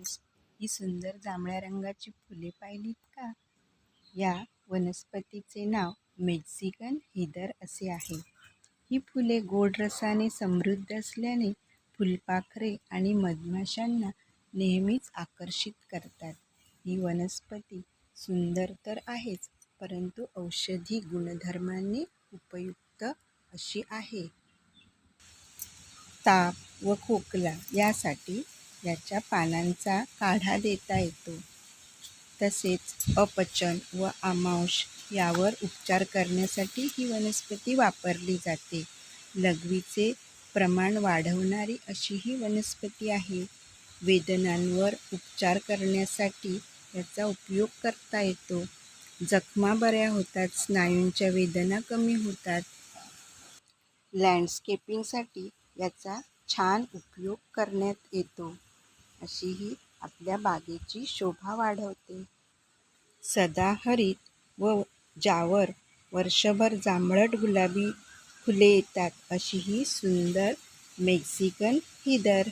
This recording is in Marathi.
फ्रेंड्स, ही सुंदर जांभळ्या रंगाची फुले पाहिलीत का? या वनस्पतीचे नाव मेक्सिकन हिदर असे आहे. ही फुले गोड रसाने समृद्ध असल्याने फुलपाखरे आणि मधमाशांना नेहमीच आकर्षित करतात. ही वनस्पती सुंदर तर आहेच, परंतु औषधी गुणधर्मांनी उपयुक्त अशी आहे. ताप व खोकला यासाठी याच्या पानांचा काढा देता येतो. तसेच अपचन व आमांश यावर उपचार करण्यासाठी ही वनस्पती वापरली जाते. लघवीचे प्रमाण वाढवणारी अशी ही वनस्पती आहे. वेदनांवर उपचार करण्यासाठी याचा उपयोग करता येतो. जखमा बऱ्या होतात, स्नायूंच्या वेदना कमी होतात. लँडस्केपिंगसाठी याचा छान उपयोग करण्यात येतो. अशी ही आपल्या बागेची शोभा वाढवते. सदाहरित व ज्यावर वर्षभर जांभळट गुलाबी फुले येतात अशी ही सुंदर मेक्सिकन हिदर.